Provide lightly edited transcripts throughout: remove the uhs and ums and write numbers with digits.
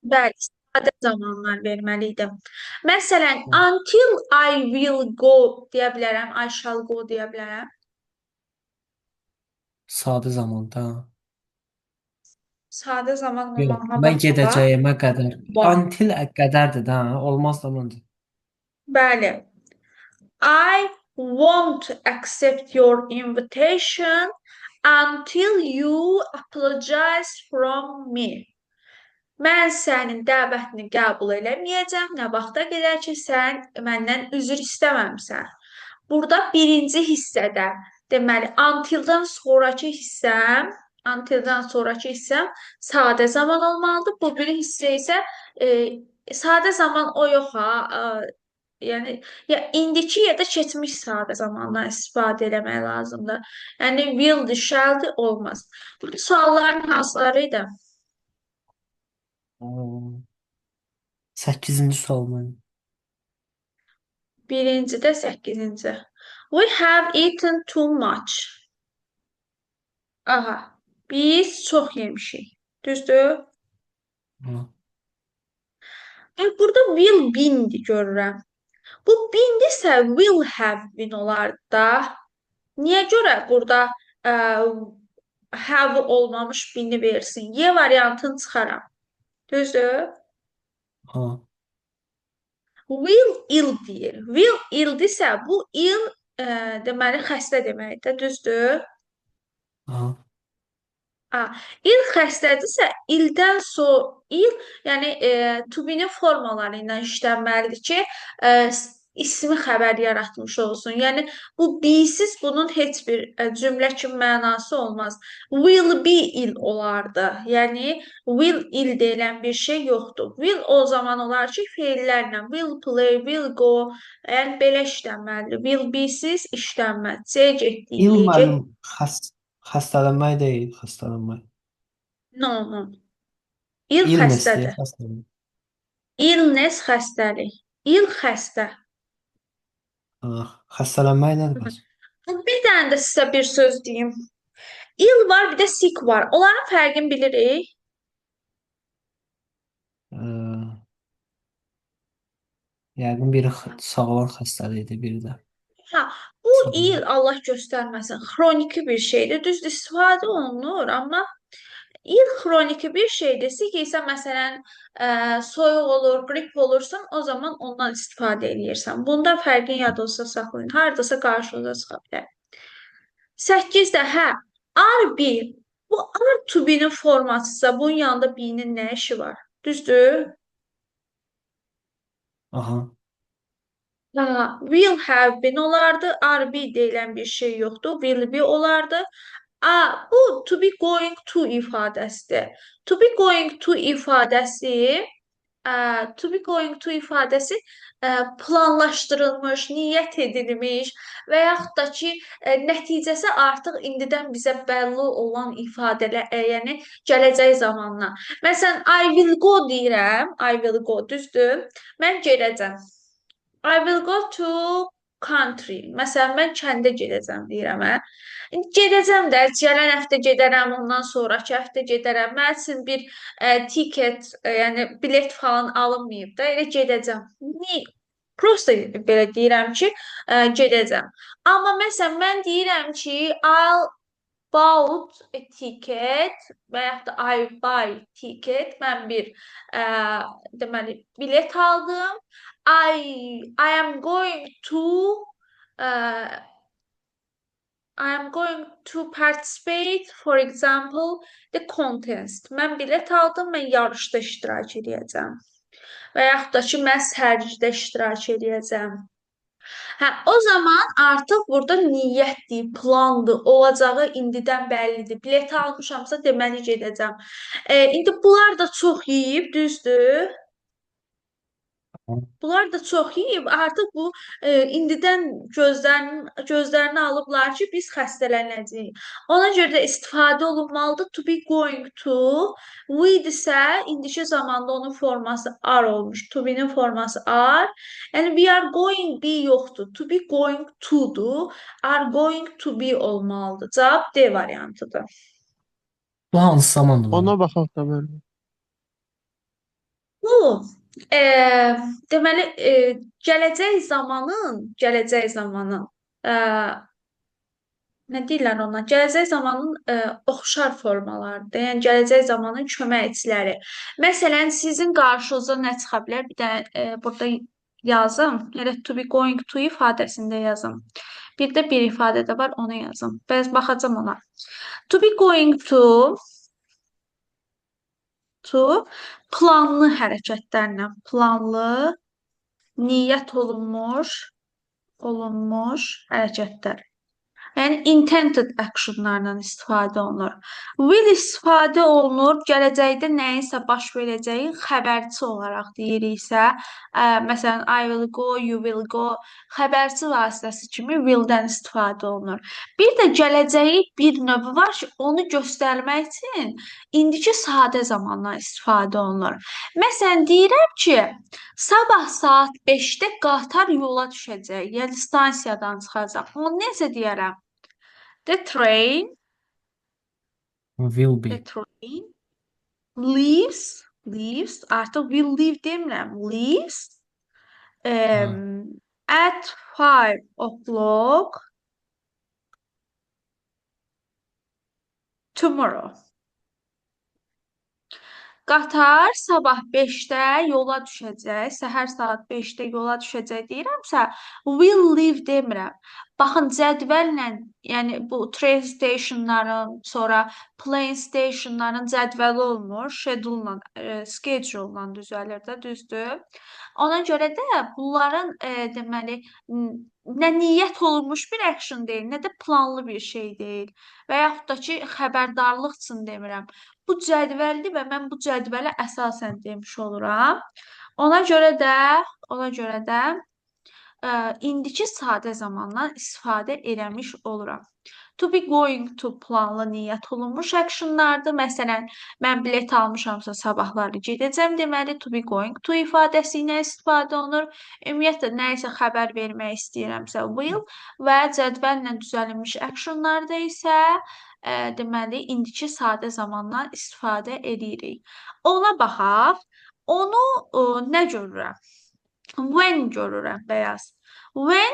Bəli, sadə zamanlar verməliydim. Məsələn, Hı. until I will go deyə bilərəm, I shall go deyə bilərəm. Sadə zamanda. Sadə zaman Yox, olmağına mən baxırlar. gedəcəyimə qədər. Var. Until qədərdir də, hə? Olmaz da məncə. Bəli. I won't accept your invitation until you apologize from me. Mən sənin dəvətini qəbul eləməyəcəm, nə vaxta qədər ki, sən məndən üzr istəməmisən. Burada birinci hissədə, deməli, until-dan sonrakı hissəm sadə zaman olmalıdır. Bu biri hissə isə sadə zaman o yox ha, yəni ya indiki ya da keçmiş sadə zamandan istifadə eləmək lazımdır. Yəni will-dir, shall-dir olmaz. Bu sualların hansıları idi? 8-ci sual mənim. Birinci də səkkizinci. We have eaten too much. Aha, biz çox yemişik. Düzdür? Hı. Burada will been görürəm. Bu bindisə will have been olar da. Niyə görə burada ə, have olmamış bini versin? Y variantını çıxaram. Düzdür? Ha, Will ill deyir. Will illdirsə bu ill deməli xəstə deməkdir. Düzdür? ha, A, il xəstədirsə, ildən il, yəni to be-nin formaları ilə işlənməlidir ki, ismi xəbər yaratmış olsun. Yəni bu be-siz bunun heç bir cümlə kimi mənası olmaz. Will be il olardı. Yəni will il deyilən bir şey yoxdur. Will o zaman olar ki, feillərlə will play, will go, yəni belə işlənməlidir. Will be-siz işlənməz. C getdik, il B mənim get. xəstələnmək deyil, xəstələnmək. No, no. Il İlnes deyil, xəstədir. xəstələnmək. Illness xəstəlik. Il xəstə. Ha, xəstələnmək nədir bəs? Bir dənə də sizə bir söz deyim. İl var, bir də sick var. Onların fərqini bilirik. Ee, Yəqin biri sağalan xəstəlikdir, biri də Ha, bu sağalan. il Allah göstərməsin, xroniki bir şeydir. Düzdür, istifadə olunur, amma il xroniki bir şeydir. Sick isə məsələn, soyuq olur, qrip olursan, o zaman ondan istifadə eləyirsən. Bunda fərqin yadınızda saxlayın. Hardasa qarşınıza çıxa bilər. 8-də hə, are be. Bu are to be-nin formasısa bunun yanında be-nin nə işi var? Düzdür? Aha, Ha, will have been olardı. Are be deyilən bir şey yoxdur. Will be olardı. Bu to be going to ifadəsidir. To be going to ifadəsi to be going to ifadəsi planlaşdırılmış, niyyət edilmiş və yaxud da ki, nəticəsi artıq indidən bizə bəlli olan ifadələr, yəni gələcək zamanla. Məsələn, I will go deyirəm, I will go, düzdür? Mən gedəcəm. I will go to country. Məsələn, mən kəndə gedəcəm deyirəm, hə. Gedəcəm də, gələn həftə gedərəm, ondan sonrakı həftə gedərəm. Mən üçün bir tiket, yəni bilet falan alınmayıb da, elə gedəcəm. Niyə? Prosta belə deyirəm ki, gedəcəm. Amma məsələn, mən deyirəm ki, I'll bought a ticket və yaxud da I buy ticket. Mən bir deməli bilet aldım. I am going to uh, I am going to participate, for example, the contest. Mən bilet aldım, mən yarışda iştirak edəcəm. Və yaxud da ki, mən sərgidə iştirak edəcəm. Hə, o zaman artıq burada niyyətdir, plandır, olacağı indidən bəllidir. Bilet almışamsa deməli gedəcəm. İndi bunlar da çox yeyib, düzdür? Bunlar da çox yeyib, artıq bu indidən gözlərini alıblar ki, biz xəstələnəcəyik. Ona görə də istifadə olunmalıdır to be going to. With isə indiki zamanda onun forması are olmuş. To be-nin forması are. Yəni we are going be yoxdur. To be going to-dur. Are going to be olmalıdır. Cavab D variantıdır. bu hansı zamandır Ona mənim? baxaq da mən. e, deməli gələcək zamanın e, nə deyirlər ona? Gələcək zamanın oxşar formalarıdır. Yəni gələcək zamanın köməkçiləri. Məsələn, sizin qarşınıza nə çıxa bilər? Bir də burada yazım. Elə to be going to ifadəsində yazım. Bir də bir ifadə də var, onu yazım. Bəs baxacağam ona. To be going to planlı hərəkətlərlə, planlı, niyyət olunmuş hərəkətlər. Yəni intended actionlardan istifadə olunur. Will istifadə olunur gələcəkdə nəyinsə baş verəcəyi xəbərçi olaraq deyiriksə, məsələn I will go, you will go xəbərçi vasitəsi kimi will-dən istifadə olunur. Bir də gələcəyi bir növ var ki, onu göstərmək üçün indiki sadə zamandan istifadə olunur. Məsələn deyirəm ki, sabah saat 5-də qatar yola düşəcək, yəni stansiyadan çıxacaq. Onu necə deyərəm? The train, Will the be. train leaves artıq will leave demirəm, leaves Ha. at 5 o'clock tomorrow. Qatar sabah 5-də yola düşəcək, səhər saat 5-də yola düşəcək deyirəmsə, will leave demirəm. Baxın, cədvəllə, yəni bu train stationların, sonra plane stationların cədvəli olmur, schedule-la düzəlir də, düzdür? Ona görə də bunların deməli nə niyyət olunmuş bir action deyil, nə də planlı bir şey deyil. Və yaxud da ki, xəbərdarlıq üçün demirəm. Bu cədvəldir və mən bu cədvələ əsasən demiş oluram. Ona görə də, ona görə də indiki sadə zamandan istifadə eləmiş oluram. To be going to planlı niyyət olunmuş actionlardır. Məsələn, mən bilet almışamsa sabahları gedəcəm deməli to be going to ifadəsi ilə istifadə olunur. Ümumiyyətlə nə isə xəbər vermək istəyirəmsə will və cədvəllə düzəlmiş actionlarda isə deməli indiki sadə zamandan istifadə edirik. Ona baxaq. Onu nə görürəm? When görürəm bəyaz. When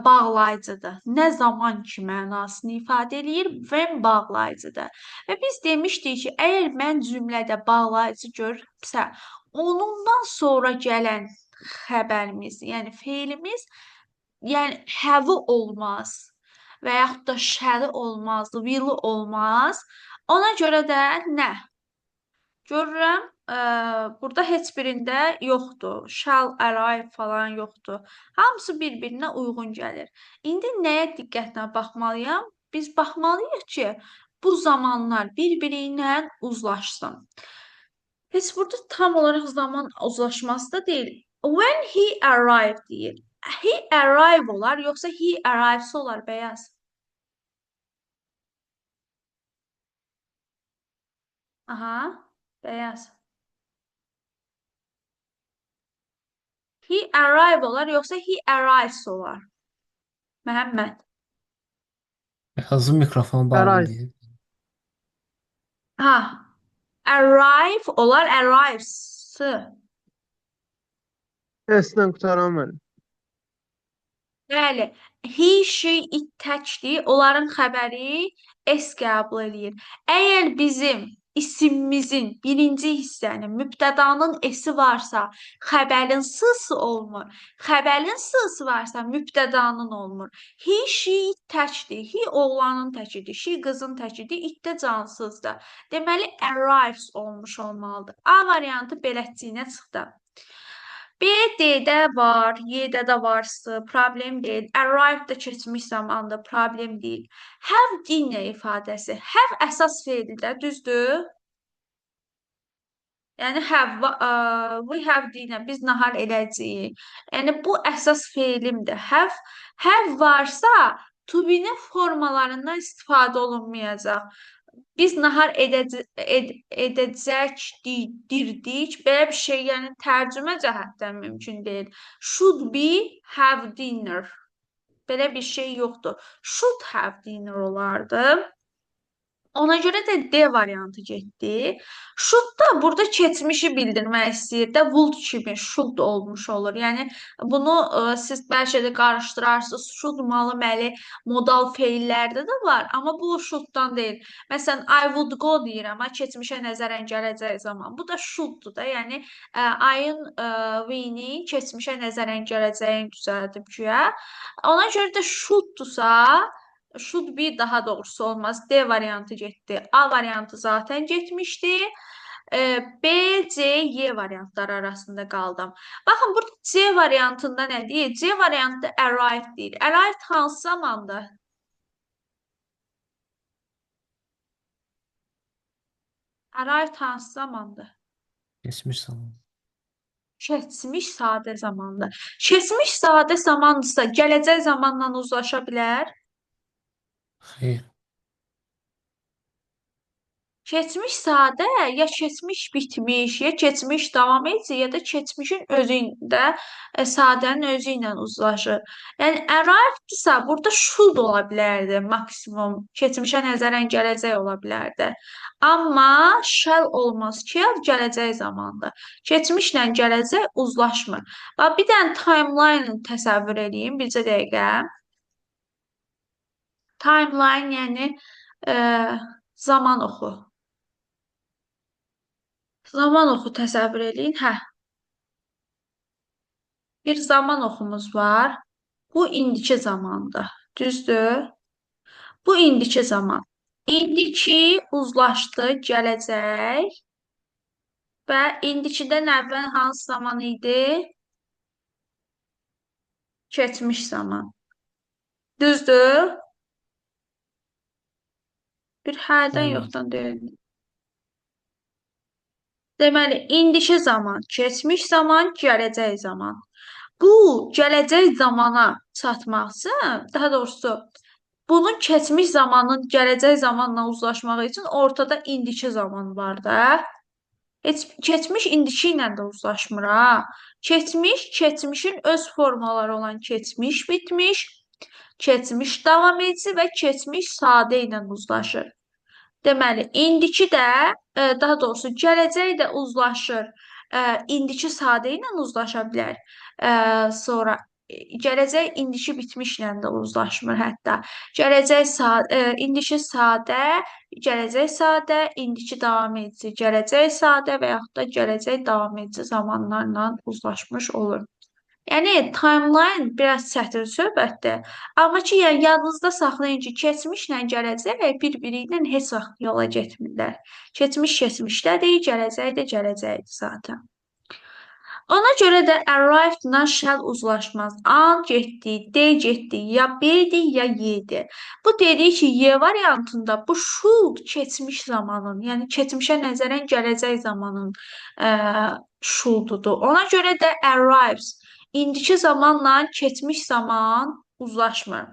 bağlayıcıdır. Nə zaman ki mənasını ifadə eləyir, when bağlayıcıdır. Və biz demişdik ki, əgər mən cümlədə bağlayıcı görürəmsə, onundan sonra gələn xəbərimiz, yəni feilimiz, yəni have olmaz və yaxud da shall olmaz, will olmaz. Ona görə də nə? Görürəm, burada heç birində yoxdur. Shall arrive falan yoxdur. Hamısı bir-birinə uyğun gəlir. İndi nəyə diqqətlə baxmalıyam? Biz baxmalıyıq ki, bu zamanlar bir-biri ilə uzlaşsın. Heç burada tam olaraq zaman uzlaşması da deyil. When he arrived deyir. He arrive olar, yoxsa he arrives olar bəyaz? Aha, bəyaz. He arrive olar, yoxsa he arrives olar? Məhəmməd. Beyazın mikrofonu bağlı Arise. deyil. Ha, arrive olar, arrives-ı. S-dən qutaran mənim. Bəli, he, she, it təkdir. Onların xəbəri S qəbul eləyir. Əgər bizim isimimizin birinci hissənin, mübtədanın S-i varsa, xəbərin S-sı olmur. Xəbərin S-sı varsa, mübtədanın olmur. He, she, it təkdir. He oğlanın təkidir. She qızın təkidir. It də cansızdır. Deməli, arrives olmuş olmalıdır. A variantı belətçiyinə çıxdı. B, D-də var, Y-də də varsa problem deyil. Arrive da keçmiş zamanda problem deyil. Have dinner ifadəsi. Have əsas feildə, düzdür? Yəni have, we have dinner, biz nahar edəcəyik. Yəni bu əsas feilimdir. Have varsa to be-nin formalarından istifadə olunmayacaq. Biz nahar edəcək dirdik. Belə bir şey, yəni tərcümə cəhətdən mümkün deyil. Should be have dinner. Belə bir şey yoxdur. Should have dinner olardı. Ona görə də D variantı getdi. Should da burada keçmişi bildirmək istəyir də would kimi should olmuş olur. Yəni bunu siz bəlkə də qarışdırarsınız. Should malı məli modal feillərdə də var, amma bu shoulddan deyil. Məsələn, I would go deyirəm, ha, keçmişə nəzərən gələcək zaman. Bu da shoulddur da. Yəni ayın we-ni keçmişə nəzərən gələcəyin düzəldib güya. Ona görə də shoulddusa should be daha doğrusu olmaz. D variantı getdi. A variantı zaten getmişdi. B, C, Y variantları arasında qaldım. Baxın, burada C variantında nə deyir? C variantı arrived deyir. Arrived hansı zamanda? Arrived hansı zamanda? Geçmiş zaman. Keçmiş sadə zamanda. Keçmiş sadə zamandırsa, gələcək zamanla uzlaşa bilər. Hayır. Keçmiş sadə ya keçmiş bitmiş, ya keçmiş davam edici, ya da keçmişin özündə sadənin özü ilə uzlaşır. Yəni arriveddirsə burada should ola bilərdi maksimum. Keçmişə nəzərən gələcək ola bilərdi. Amma shall olmaz ki, gələcək zamanda. Keçmişlə gələcək uzlaşmır. Bax bir dənə timeline təsəvvür edin, bircə dəqiqə. Timeline yəni e, zaman oxu. Zaman oxu təsəvvür eləyin. Hə, bir zaman oxumuz var. Bu indiki zamandır. Düzdür? Bu indiki zaman. İndiki uzlaşdı, gələcək və indikidən əvvəl hansı zaman idi? Keçmiş zaman. Düzdür? Bir hərdən Bəli. yoxdan deyil. Deməli, indiki zaman, keçmiş zaman, gələcək zaman. Bu gələcək zamana çatmaq üçün, daha doğrusu bunun keçmiş zamanın gələcək zamanla uzlaşmağı üçün ortada indiki zaman var da. Heç keçmiş indiki ilə də uzlaşmır ha. Keçmiş, keçmişin öz formaları olan keçmiş, bitmiş, keçmiş davam edici və keçmiş sadə ilə uzlaşır. Deməli, indiki də, daha doğrusu gələcək də uzlaşır. İndiki sadə ilə uzlaşa bilər. Sonra gələcək indiki bitmişlə də uzlaşmır hətta. Gələcək sadə, indiki sadə, gələcək sadə, indiki davam edici, gələcək sadə və yaxud da gələcək davam edici zamanlarla uzlaşmış olur. Yəni timeline biraz çətin söhbətdir. Amma ki, yəni yadınızda saxlayın ki, keçmişlə gələcək bir-biri ilə heç vaxt yola getmirlər. Keçmiş keçmişdədir, gələcək də gələcəkdir zaten. Ona görə də arrived-la shall uzlaşmaz. An getdi, D getdi, ya B-dir, ya Y-dir. Bu dedik ki, Y variantında bu should keçmiş zamanın, yəni keçmişə nəzərən gələcək zamanın should-udur. Ona görə də arrives indiki zamanla keçmiş zaman uzlaşmır.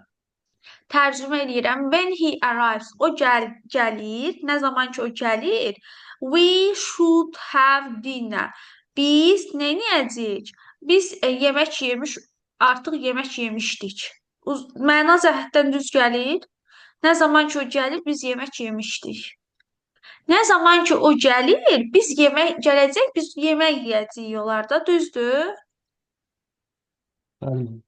Tərcümə edirəm. When he arrives, o gəlir. Nə zaman ki o gəlir, we should have dinner. Biz nə edəcəyik? Biz yemək yemiş, artıq yemək yemişdik. Məna cəhətdən düz gəlir. Nə zaman ki o gəlir, biz yemək yemişdik. Nə zaman ki o gəlir, biz yemək gələcək, biz yemək yeyəcəyik yollarda, düzdür? Bəli.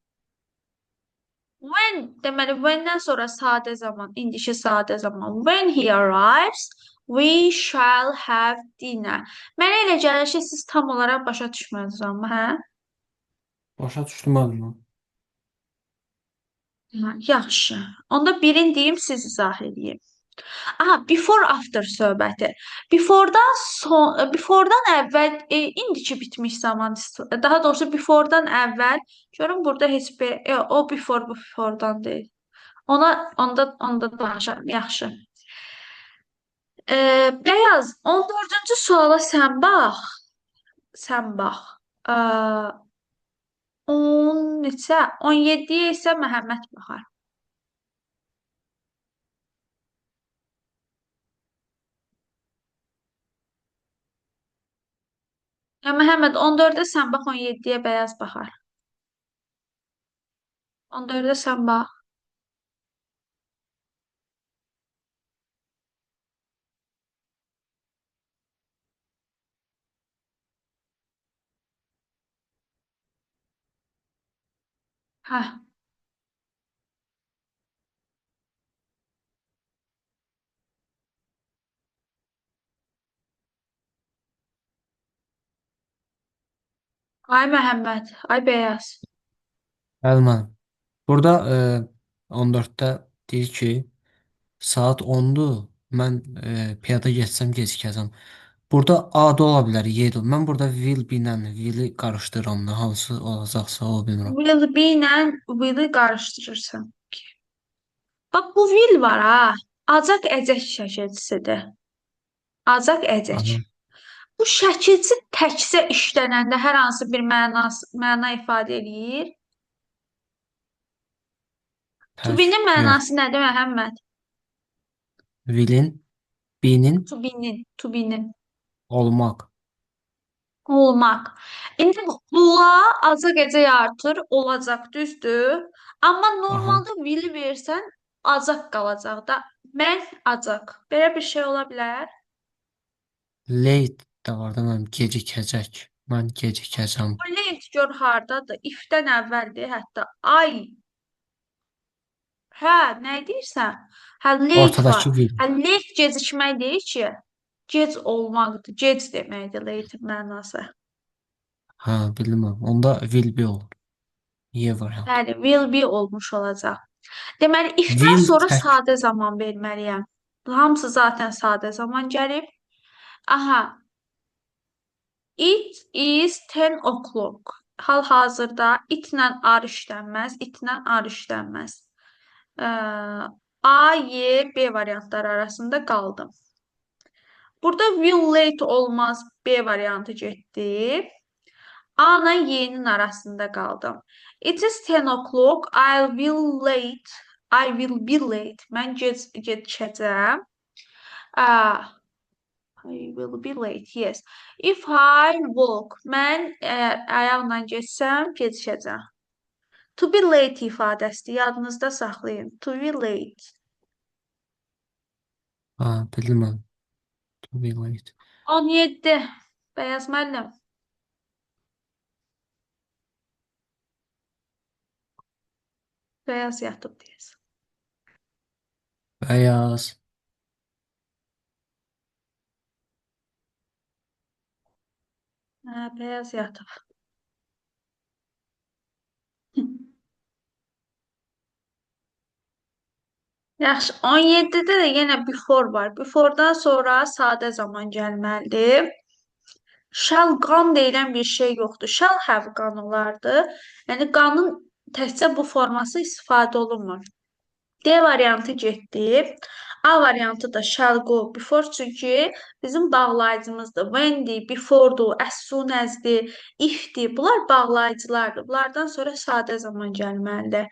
When deməli when-dən sonra sadə zaman, indiki sadə zaman. When he arrives, we shall have dinner. Mənə elə gəlir ki, siz tam olaraq başa düşmədiniz amma, hə? Başa düşdüm adını. Hə, yaxşı. Onda birini deyim, siz izah edin. Aha, before after söhbəti. Beforedan əvvəl indiki bitmiş zaman, daha doğrusu beforedan əvvəl görün burada heç bir o beforedan deyil. Onda danışarım. Yaxşı. Bəyaz 14-cü suala sən bax. Sən bax. Ə, 10 neçə? 17-yə isə Məhəmməd baxar. Ya Məhəmməd 14-də sən bax, 17-yə bəyaz baxar. 14-də sən bax. Hə, ay Məhəmməd, ay Bəyaz. Bəli müəllim. Burada 14-də deyir ki, saat 10-dur. Mən piyada getsəm gecikəcəm. Burada A da ola bilər, Y də. Mən burada will be ilə will-i qarışdırıram da, hansı olacaqsa o bilmirəm. Will be ilə will'i qarışdırırsan. Bax bu will var ha. Acaq əcək şəkilçisidir. Acaq əcək. Aha, Bu şəkilçi təkcə işlənəndə hər hansı bir məna ifadə eləyir. To tək be-nin yox. mənası nədir Məhəmməd? Will-in, be-nin To be-nin olmaq. olmaq. İndi la acaq əcək artır, olacaq, düzdür? Amma Aha. normalda will versən acaq qalacaq da. Mən acaq. Belə bir şey ola bilər. Late də var da mənim gecikəcək. Mən gecikəcəm. Bu late gör hardadır? If-dən əvvəldir hətta. Ay, hə, nə deyirsən? Hə, late var. Ortadakı will. Hə, late gecikmək deyir ki, gec olmaqdır. Gec deməkdir late mənası. Hə, bilmirəm. Onda will be olur. Y variantı. Bəli, will be olmuş olacaq. Deməli, if-dən Will sonra tək. sadə zaman verməliyəm. Hamısı zaten sadə zaman gəlib. Aha, it is 10 o'clock. Hal-hazırda itlə ar işlənməz, itlə ar işlənməz. Ə, A, Y, B variantları arasında qaldım. Burada will late olmaz, B variantı getdi. A ilə Y-nin arasında qaldım. It is 10 o'clock. I will late. I will be late. Mən gecikəcəm. I will be late. Yes. If I walk. Mən əgər ayaqla getsəm, gecikəcəm. To be late ifadəsidir. Yadınızda saxlayın. To be late. Hə, bilmirəm. To be late. 17. Bəyaz müəllim. Bəyaz yatıb deyəsən. Bəyaz. Hə, bəyaz yatıb. Yaxşı, 17-də də yenə before var. Before-dan sonra sadə zaman gəlməlidir. Shall gone deyilən bir şey yoxdur. Shall have gone olardı. Yəni qanun təkcə bu forması istifadə olunmur. D variantı getdi. A variantı da shall go before çünki bizim bağlayıcımızdır. When'dir, before'dur, as soon as'dir, if'dir. Bunlar bağlayıcılardır. Bunlardan sonra sadə zaman gəlməlidir.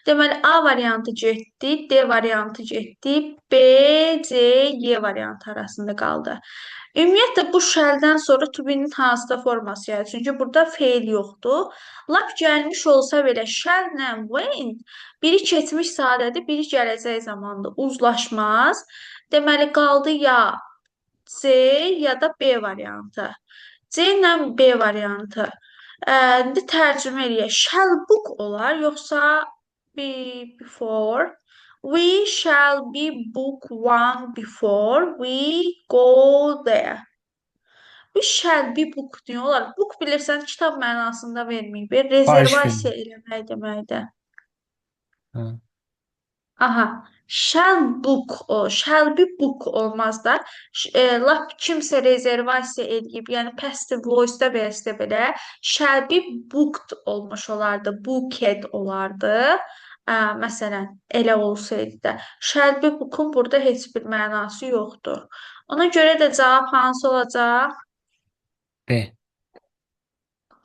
Deməli A variantı getdi, D variantı getdi, B, C, Y variantı arasında qaldı. Ümumiyyətlə bu shelldən sonra to be-nin hansıda forması gəlir? Çünki burada feil yoxdur. Lap gəlmiş olsa belə shell-lə when biri keçmiş sadədir, biri gələcək zamandır. Uzlaşmaz. Deməli qaldı ya C ya da B variantı. C ilə B variantı. İndi tərcümə eləyək. Shall book olar, yoxsa be before? We shall be book one before we go there. Bu shall be book diyorlar. Book bilirsən kitab mənasında verməyib. Sifariş Rezervasiya vermək. eləmək deməkdir. Hə. Aha. Shall book o. Shall be book olmaz da. Lap kimsə rezervasiya edib, yəni passive voice-da versə belə shall be booked olmuş olardı. Booked olardı. Məsələn, elə olsaydı da. Shall be book'un burada heç bir mənası yoxdur. Ona görə də cavab hansı olacaq? B.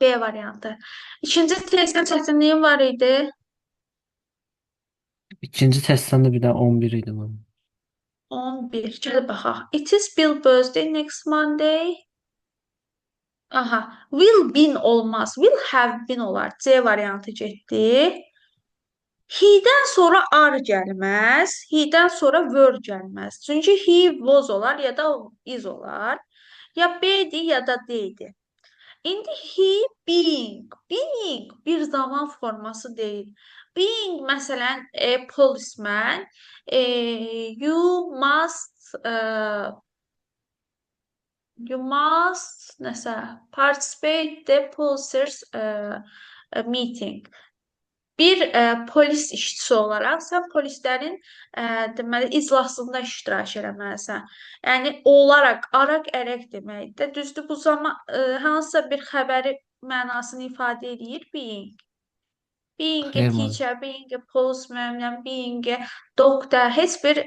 B variantı. İkinci testin çətinliyi var idi. İkinci testdən də bir də 11 idi mənim. 11. Gəl baxaq. It is Bill birthday next Monday. Aha. Will been olmaz. Will have been olar. C variantı getdi. He-dən sonra are gəlməz. He-dən sonra were gəlməz. Çünki he was olar ya da is olar. Ya B-dir ya da D-dir. İndi he being. Being bir zaman forması deyil. Being məsələn policeman, you must you must nəsə participate the policers meeting. Bir polis işçisi olaraq sən polislərin deməli iclasında iştirak eləməlisən. Yəni olaraq, araq ərək deməkdir. Düzdür, bu zaman hansısa bir xəbəri mənasını ifadə edir being. Being a Xeyr müəllim. teacher, being a postman, being a doctor heç bir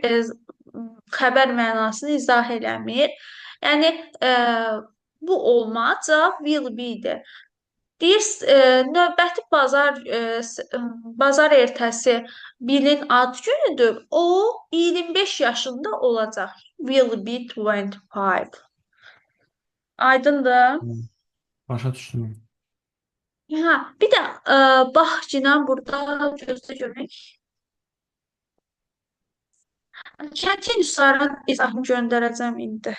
xəbər mənasını izah eləmir. Yəni bu olmaz, cavab will be-dir. Deyir, növbəti bazar ertəsi Billin ad günüdür. O 25 yaşında olacaq. Will be 25. Aydındır? Hı, başa düşdüm. Hə, bir də bax Cinan burada gözlə görək. Çətin sualın izahını göndərəcəm indi.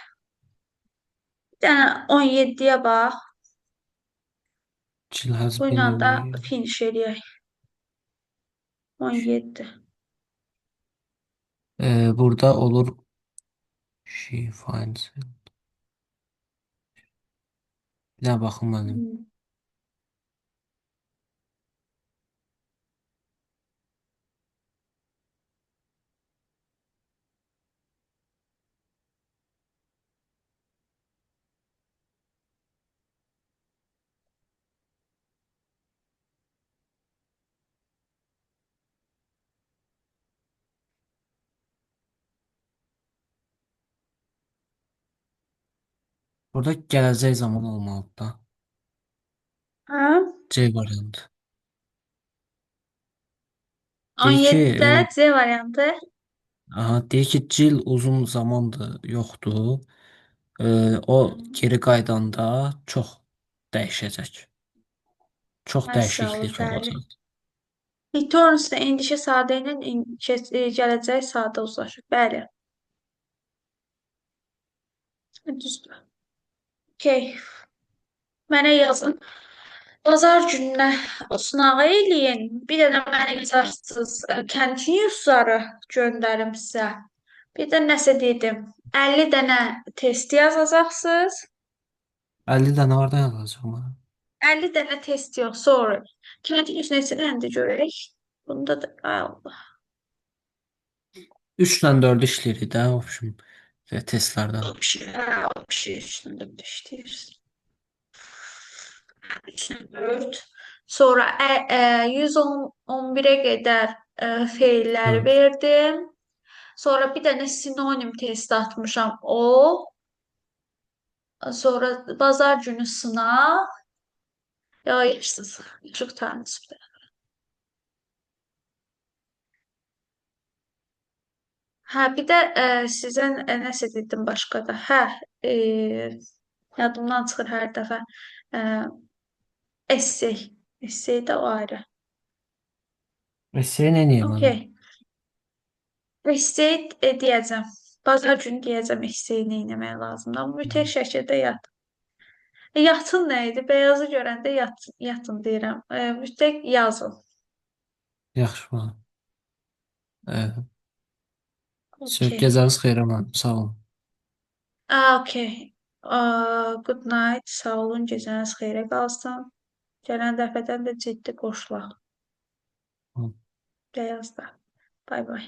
Bir dənə 17-yə bax. Chill has Bu been ilə də away. finish eləyək. 17. Burada olur she finds. Bir daha baxın müəllim. Hmm. Burada gələcək zaman olmalıdır da. Hə? C variantı. Deyir ki, 17-də C variantı. deyir ki, Jill uzun zamandır yoxdur. O Hmm. geri qaydanda çox dəyişəcək. Çox Maşallah, dəyişiklik bəli. olacaq. Returns da endişə sadə ilə gələcək sadə uzlaşır. Bəli, düzdür. Okay. Mənə yazın. Bazar gününə sınağı eləyin. Bir dənə mənə yazarsınız. Continuousları göndərim sizə. Bir də nəsə dedim. 50 dənə test yazacaqsınız. 50 dənə orada yazacaq mənə. 50 dənə test yox, sorry. Continuous neçə dənədir görək. Bunda da ay Allah. 3 ilə 4 işləyirik də, obşum, testlərdən. O bir şey, o bir şey üstündə bir işləyirsən. 4. Sonra 111-ə qədər feillər 4. verdim. Sonra bir dənə sinonim testi atmışam o. Sonra bazar günü sınav. Yayırsınız. Çok tanışdı. Hə, bir də sizə nəsə dedim başqa da. Hə, e, yadımdan çıxır hər dəfə. E, essay. Essay də o ayrı. Sən nə edeyim müəllim? Okay. Essay deyəcəm. Bazar günü deyəcəm essay nə etmək lazımdır. Amma mütləq şəkildə yat. Yatın nə idi? Beyazı görəndə yatın deyirəm. Mütləq yazın. Yaxşı müəllim. Ə, Okay. Gecəniz xeyrə müəllim. Sağ olun. Okay. Good night. Sağ olun. Gecəniz xeyrə qalsın. Gələn dəfədən də ciddi qoşulaq. Beyazda. Bay bay.